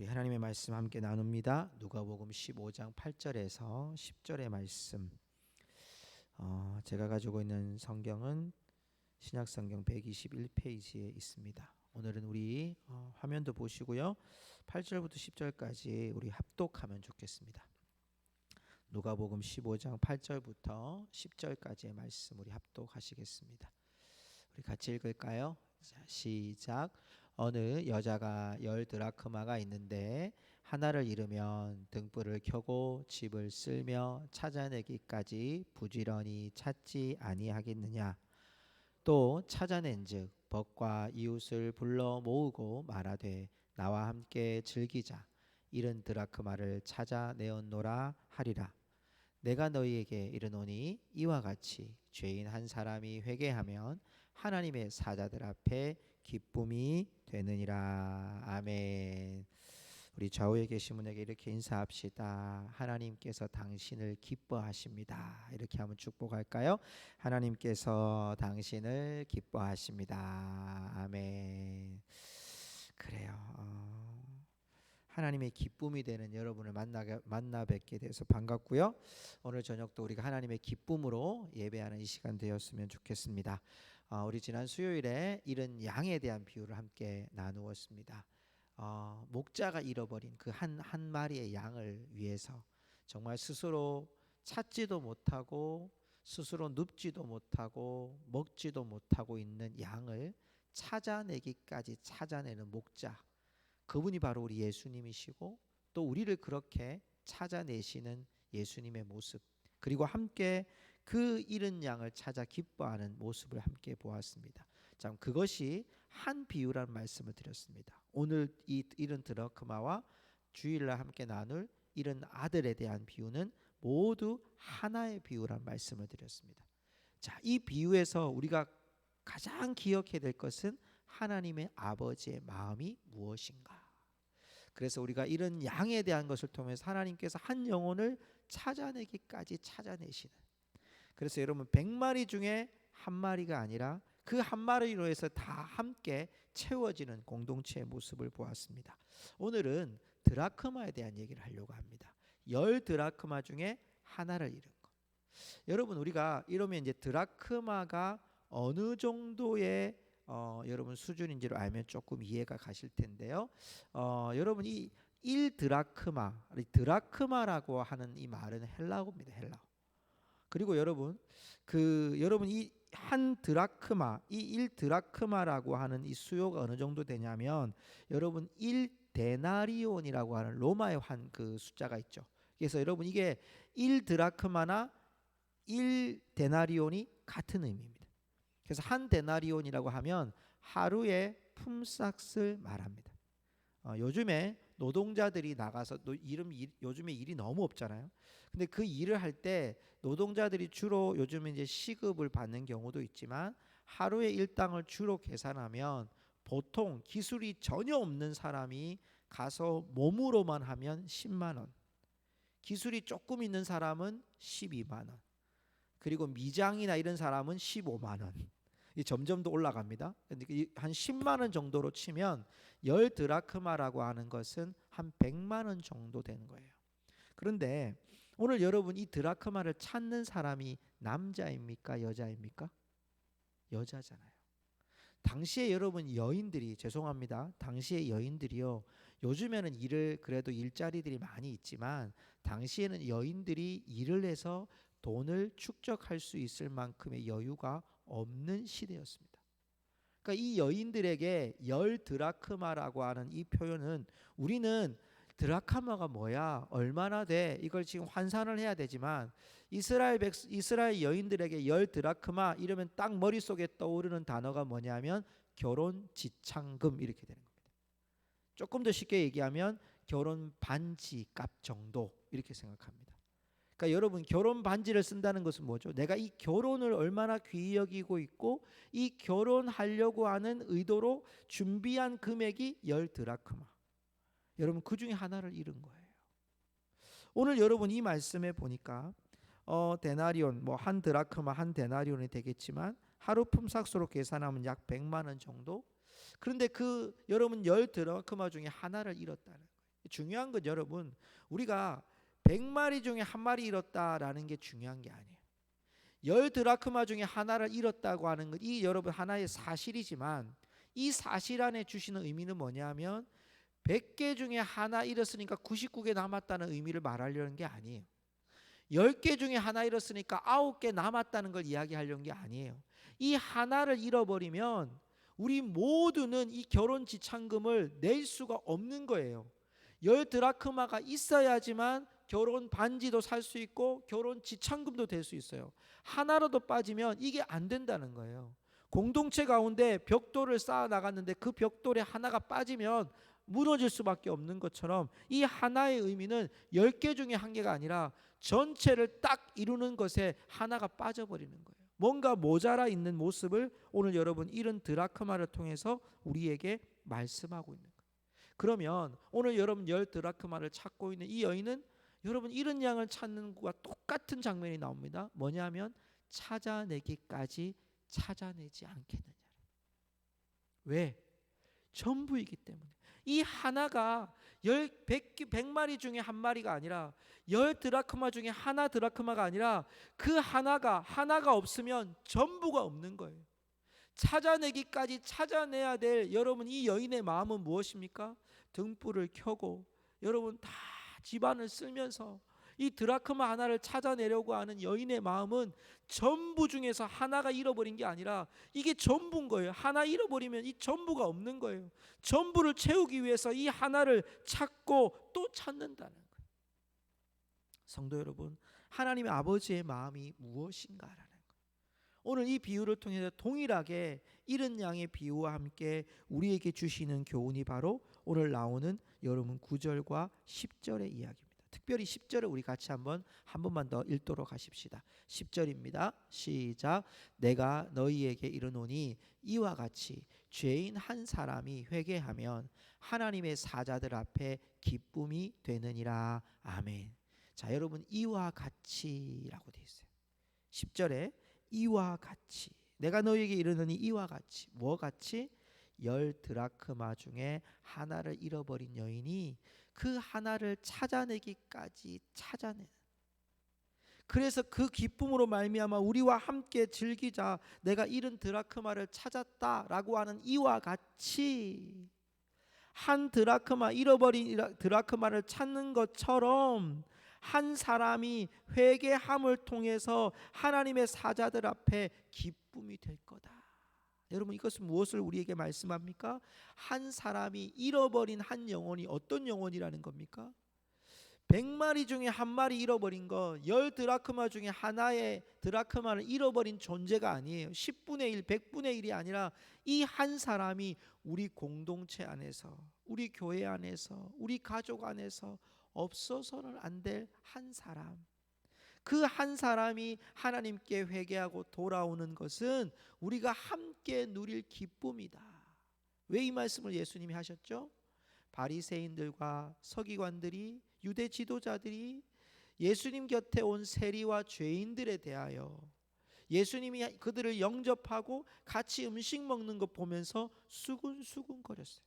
우리 하나님의 말씀 함께 나눕니다. 누가복음 15장 8절에서 10절의 말씀. 제가 가지고 있는 성경은 신약성경 121페이지에 있습니다. 오늘은 우리 화면도 보시고요. 8절부터 10절까지 우리 합독하면 좋겠습니다. 누가복음 15장 8절부터 10절까지의 말씀 우리 합독하시겠습니다. 우리 같이 읽을까요? 자, 시작. 어느 여자가 10드라크마가 있는데 하나를 잃으면 등불을 켜고 집을 쓸며 찾아내기까지 부지런히 찾지 아니하겠느냐. 또 찾아낸즉 벗과 이웃을 불러 모으고 말하되 나와 함께 즐기자. 잃은 드라크마를 찾아내었노라 하리라. 내가 너희에게 이르노니 이와 같이 죄인 한 사람이 회개하면 하나님의 사자들 앞에 기쁨이 되느니라. 아멘. 우리 좌우에 계신 분에게 이렇게 인사합시다. 하나님께서 당신을 기뻐하십니다. 이렇게 한번 축복할까요? 하나님께서 당신을 기뻐하십니다. 아멘. 그래요. 하나님의 기쁨이 되는 여러분을 만나 뵙게 돼서 반갑고요. 오늘 저녁도 우리가 하나님의 기쁨으로 예배하는 이 시간 되었으면 좋겠습니다. 우리 지난 수요일에 잃은 양에 대한 비유를 함께 나누었습니다. 목자가 잃어버린 그 한 마리의 양을 위해서 정말 스스로 찾지도 못하고 스스로 눕지도 못하고 먹지도 못하고 있는 양을 찾아내기까지 찾아내는 목자, 그분이 바로 우리 예수님이시고 또 우리를 그렇게 찾아내시는 예수님의 모습, 그리고 함께 그 잃은 양을 찾아 기뻐하는 모습을 함께 보았습니다. 자, 그것이 한 비유라는 말씀을 드렸습니다. 오늘 이 잃은 드라크마와 주일날 함께 나눌 잃은 아들에 대한 비유는 모두 하나의 비유라는 말씀을 드렸습니다. 자, 이 비유에서 우리가 가장 기억해야 될 것은 하나님의 아버지의 마음이 무엇인가. 그래서 우리가 이런 양에 대한 것을 통해서 하나님께서 한 영혼을 찾아내기까지 찾아내시는, 그래서 여러분 100마리 중에 한 마리가 아니라 그 한 마리로 해서 다 함께 채워지는 공동체의 모습을 보았습니다. 오늘은 드라크마에 대한 얘기를 하려고 합니다. 10드라크마 중에 하나를 잃은 것. 여러분 우리가 이러면 이제 드라크마가 어느 정도의 여러분 수준인지를 알면 조금 이해가 가실 텐데요. 여러분 이 1드라크마, 드라크마라고 하는 이 말은 헬라어입니다. 헬라어. 그리고 여러분 여러분 이 한 드라크마, 이 1드라크마라고 하는 이 수요가 어느 정도 되냐면 여러분 1데나리온이라고 하는 로마의 그 숫자가 있죠. 그래서 여러분 이게 1드라크마나 1데나리온이 같은 의미입니다. 그래서 한 데나리온이라고 하면 하루의 품삯을 말합니다. 요즘에 노동자들이 나가서 요즘에 일이 너무 없잖아요. 근데 그 일을 할 때 노동자들이 주로 요즘에 이제 시급을 받는 경우도 있지만 하루의 일당을 주로 계산하면 보통 기술이 전혀 없는 사람이 가서 몸으로만 하면 10만 원, 기술이 조금 있는 사람은 12만 원, 그리고 미장이나 이런 사람은 15만 원. 점점 더 올라갑니다. 한 10만 원 정도로 치면 10드라크마라고 하는 것은 한 100만 원 정도 되는 거예요. 그런데 오늘 여러분 이 드라크마를 찾는 사람이 남자입니까? 여자입니까? 여자잖아요. 당시에 여러분 여인들이, 죄송합니다, 당시에 여인들이요, 요즘에는 그래도 일자리들이 많이 있지만 당시에는 여인들이 일을 해서 돈을 축적할 수 있을 만큼의 여유가 없는 시대였습니다. 그러니까 이 여인들에게 10드라크마라고 하는 이 표현은, 우리는 드라크마가 뭐야, 얼마나 돼, 이걸 지금 환산을 해야 되지만 이스라엘 여인들에게 10드라크마 이러면 딱 머릿속에 떠오르는 단어가 뭐냐면 결혼 지참금, 이렇게 되는 겁니다. 조금 더 쉽게 얘기하면 결혼 반지 값 정도, 이렇게 생각합니다. 그러니까 여러분 결혼 반지를 쓴다는 것은 뭐죠? 내가 이 결혼을 얼마나 귀히 여기고 있고 이 결혼하려고 하는 의도로 준비한 금액이 10드라크마. 여러분 그 중에 하나를 잃은 거예요. 오늘 여러분 이 말씀에 보니까 데나리온, 뭐 한 드라크마 한 데나리온이 되겠지만 하루 품삯으로 계산하면 약 100만 원 정도. 그런데 여러분 10드라크마 중에 하나를 잃었다는 거예요. 중요한 건 여러분, 우리가 100마리 중에 한 마리 잃었다라는 게 중요한 게 아니에요. 10드라크마 중에 하나를 잃었다고 하는 건 이 여러분 하나의 사실이지만, 이 사실 안에 주시는 의미는 뭐냐면 100개 중에 하나 잃었으니까 99개 남았다는 의미를 말하려는 게 아니에요. 10개 중에 하나 잃었으니까 9개 남았다는 걸 이야기하려는 게 아니에요. 이 하나를 잃어버리면 우리 모두는 이 결혼 지참금을 낼 수가 없는 거예요. 10드라크마가 있어야지만 결혼 반지도 살 수 있고 결혼 지참금도 될 수 있어요. 하나라도 빠지면 이게 안 된다는 거예요. 공동체 가운데 벽돌을 쌓아 나갔는데 그 벽돌에 하나가 빠지면 무너질 수밖에 없는 것처럼, 이 하나의 의미는 10개 중에 한 개가 아니라 전체를 딱 이루는 것에 하나가 빠져버리는 거예요. 뭔가 모자라 있는 모습을 오늘 여러분 이런 드라크마를 통해서 우리에게 말씀하고 있는 거예요. 그러면 오늘 여러분 10드라크마를 찾고 있는 이 여인은 여러분 이런 양을 찾는 것과 똑같은 장면이 나옵니다. 뭐냐면 찾아내기까지 찾아내지 않겠느냐. 왜? 전부이기 때문에. 이 하나가 100마리 중에 한 마리가 아니라 10드라크마 중에 하나 드라크마가 아니라 그 하나가 없으면 전부가 없는 거예요. 찾아내기까지 찾아내야 될 여러분 이 여인의 마음은 무엇입니까? 등불을 켜고 여러분 다 집안을 쓸면서 이 드라크마 하나를 찾아내려고 하는 여인의 마음은 전부 중에서 하나가 잃어버린 게 아니라 이게 전부인 거예요. 하나 잃어버리면 이 전부가 없는 거예요. 전부를 채우기 위해서 이 하나를 찾고 또 찾는다는 거예요. 성도 여러분, 하나님의 아버지의 마음이 무엇인가라는 거예요. 오늘 이 비유를 통해서 동일하게 잃은 양의 비유와 함께 우리에게 주시는 교훈이 바로 오늘 나오는 여러분 9절과 10절의 이야기입니다. 특별히 10절을 우리 같이 한 번만 더 읽도록 하십시다. 10절입니다. 시작. 내가 너희에게 이르노니 이와 같이 죄인 한 사람이 회개하면 하나님의 사자들 앞에 기쁨이 되느니라. 아멘. 자, 여러분 이와 같이라고 되어 있어요. 10절에 이와 같이, 내가 너희에게 이르노니 이와 같이, 뭐 같이? 10드라크마 중에 하나를 잃어버린 여인이 그 하나를 찾아내기까지 찾아내는, 그래서 그 기쁨으로 말미암아 우리와 함께 즐기자, 내가 잃은 드라크마를 찾았다라고 하는 이와 같이 한 드라크마, 잃어버린 드라크마를 찾는 것처럼 한 사람이 회개함을 통해서 하나님의 사자들 앞에 기쁨이 될 거다. 여러분 이것은 무엇을 우리에게 말씀합니까? 한 사람이 잃어버린 한 영혼이 어떤 영혼이라는 겁니까? 100마리 중에 한 마리 잃어버린 거, 10드라크마 중에 하나의 드라크마를 잃어버린 존재가 아니에요. 10분의 1, 100분의 1이 아니라 이 한 사람이 우리 공동체 안에서, 우리 교회 안에서, 우리 가족 안에서 없어서는 안 될 한 사람, 그 한 사람이 하나님께 회개하고 돌아오는 것은 우리가 함께 누릴 기쁨이다. 왜 이 말씀을 예수님이 하셨죠? 바리새인들과 서기관들이, 유대 지도자들이 예수님 곁에 온 세리와 죄인들에 대하여 예수님이 그들을 영접하고 같이 음식 먹는 것 보면서 수군수군 거렸어요.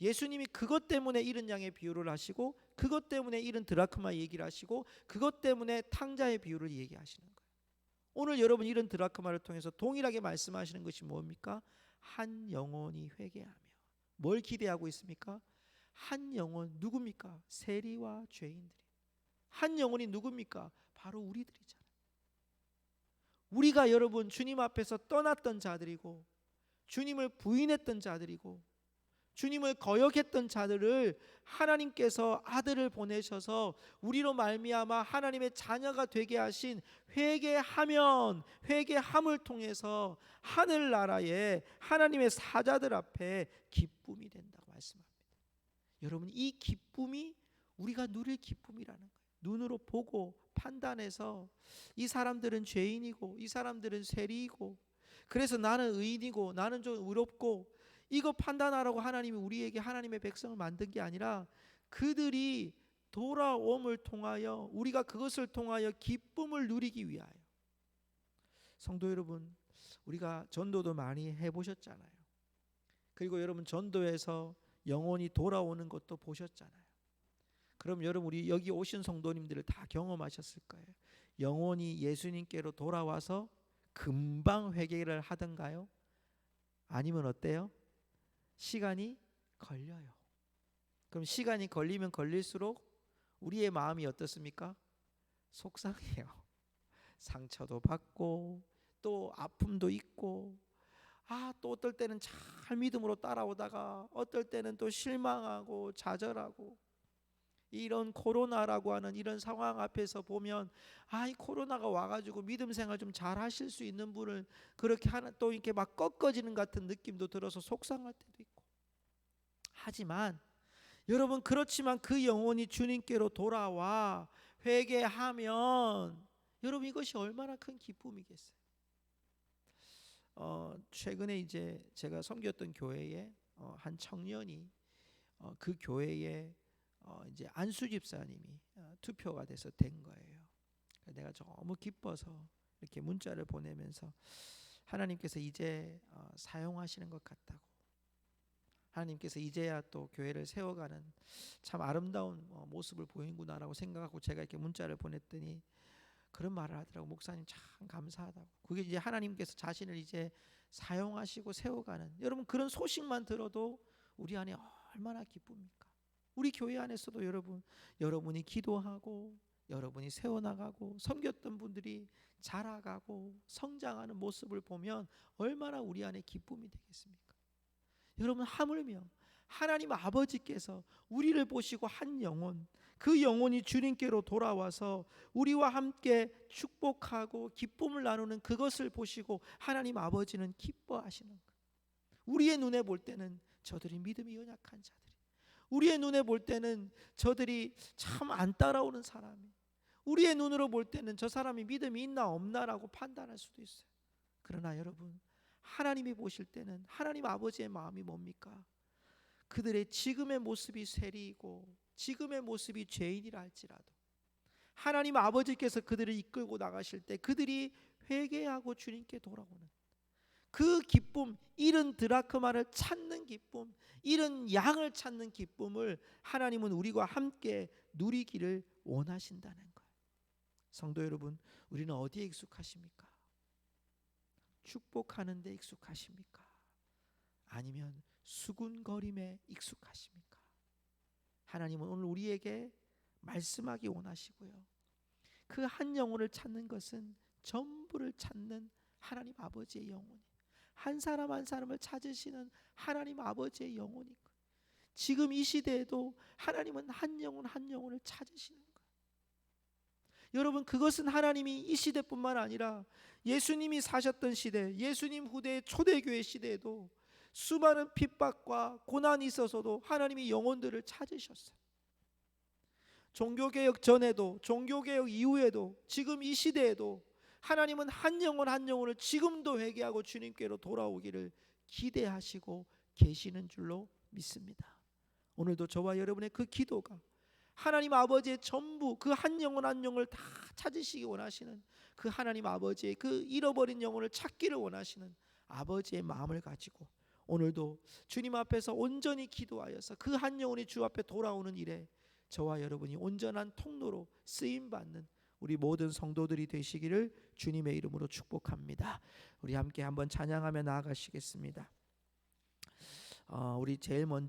예수님이 그것 때문에 잃은 양의 비유를 하시고, 그것 때문에 잃은 드라크마 얘기를 하시고, 그것 때문에 탕자의 비유를 얘기하시는 거예요. 오늘 여러분 잃은 드라크마를 통해서 동일하게 말씀하시는 것이 뭡니까? 한 영혼이 회개하며. 뭘 기대하고 있습니까? 한 영혼, 누굽니까? 세리와 죄인들이. 한 영혼이 누굽니까? 바로 우리들이잖아요. 우리가 여러분 주님 앞에서 떠났던 자들이고, 주님을 부인했던 자들이고, 주님을 거역했던 자들을 하나님께서 아들을 보내셔서 우리로 말미암아 하나님의 자녀가 되게 하신, 회개함을 통해서 하늘나라에 하나님의 사자들 앞에 기쁨이 된다고 말씀합니다. 여러분 이 기쁨이 우리가 누릴 기쁨이라는 거예요. 눈으로 보고 판단해서 이 사람들은 죄인이고 이 사람들은 세리이고 그래서 나는 의인이고 나는 좀 의롭고 이거 판단하라고 하나님이 우리에게 하나님의 백성을 만든 게 아니라 그들이 돌아옴을 통하여 우리가 그것을 통하여 기쁨을 누리기 위하여. 성도 여러분, 우리가 전도도 많이 해보셨잖아요. 그리고 여러분 전도에서 영혼이 돌아오는 것도 보셨잖아요. 그럼 여러분 우리 여기 오신 성도님들을 다 경험하셨을 거예요. 영혼이 예수님께로 돌아와서 금방 회개를 하던가요? 아니면 어때요? 시간이 걸려요. 그럼 시간이 걸리면 걸릴수록 우리의 마음이 어떻습니까? 속상해요. 상처도 받고 또 아픔도 있고, 또 어떨 때는 잘 믿음으로 따라오다가 어떨 때는 또 실망하고 좌절하고, 이런 코로나라고 하는 이런 상황 앞에서 보면 이 코로나가 와가지고 믿음 생활 좀 잘 하실 수 있는 분을 그렇게 하나 또 이렇게 막 꺾어지는 같은 느낌도 들어서 속상할 때도 있고. 하지만 여러분, 그렇지만 그 영혼이 주님께로 돌아와 회개하면 여러분 이것이 얼마나 큰 기쁨이겠어요. 최근에 이제 제가 섬겼던 교회에 한 청년이 그 교회에 이제 안수 집사님이 투표가 돼서 된 거예요. 내가 너무 기뻐서 이렇게 문자를 보내면서 하나님께서 이제 사용하시는 것 같다고, 하나님께서 이제야 또 교회를 세워가는 참 아름다운 모습을 보이는구나라고 생각하고 제가 이렇게 문자를 보냈더니 그런 말을 하더라고. 목사님 참 감사하다고. 그게 이제 하나님께서 자신을 이제 사용하시고 세워가는, 여러분 그런 소식만 들어도 우리 안에 얼마나 기쁩니까? 우리 교회 안에서도 여러분이 기도하고 여러분이 세워나가고 섬겼던 분들이 자라가고 성장하는 모습을 보면 얼마나 우리 안에 기쁨이 되겠습니까? 여러분, 하물며 하나님 아버지께서 우리를 보시고 한 영혼, 그 영혼이 주님께로 돌아와서 우리와 함께 축복하고 기쁨을 나누는 그것을 보시고 하나님 아버지는 기뻐하시는 거예요. 우리의 눈에 볼 때는 저들이 믿음이 연약한 자들이, 우리의 눈에 볼 때는 저들이 참 안 따라오는 사람이, 우리의 눈으로 볼 때는 저 사람이 믿음이 있나 없나라고 판단할 수도 있어요. 그러나 여러분, 하나님이 보실 때는 하나님 아버지의 마음이 뭡니까? 그들의 지금의 모습이 세리이고 지금의 모습이 죄인이라 할지라도 하나님 아버지께서 그들을 이끌고 나가실 때 그들이 회개하고 주님께 돌아오는 그 기쁨, 잃은 드라크마를 찾는 기쁨, 잃은 양을 찾는 기쁨을 하나님은 우리와 함께 누리기를 원하신다는 거예요. 성도 여러분, 우리는 어디에 익숙하십니까? 축복하는 데 익숙하십니까? 아니면 수군거림에 익숙하십니까? 하나님은 오늘 우리에게 말씀하기 원하시고요, 그 한 영혼을 찾는 것은 전부를 찾는 하나님 아버지의 영혼이, 한 사람 한 사람을 찾으시는 하나님 아버지의 영혼인 거예요. 지금 이 시대에도 하나님은 한 영혼 한 영혼을 찾으시는 거예요. 여러분, 그것은 하나님이 이 시대뿐만 아니라 예수님이 사셨던 시대, 예수님 후대의 초대교회 시대에도 수많은 핍박과 고난이 있어서도 하나님이 영혼들을 찾으셨어요. 종교개혁 전에도 종교개혁 이후에도 지금 이 시대에도 하나님은 한 영혼 한 영혼을 지금도 회개하고 주님께로 돌아오기를 기대하시고 계시는 줄로 믿습니다. 오늘도 저와 여러분의 그 기도가 하나님 아버지의 전부, 그 한 영혼 한 영혼을 다 찾으시기 원하시는 그 하나님 아버지의 그 잃어버린 영혼을 찾기를 원하시는 아버지의 마음을 가지고 오늘도 주님 앞에서 온전히 기도하여서 그 한 영혼이 주 앞에 돌아오는 일에 저와 여러분이 온전한 통로로 쓰임받는 우리 모든 성도들이 되시기를 주님의 이름으로 축복합니다. 우리 함께 한번 찬양하며 나아가시겠습니다. 우리 제일 먼저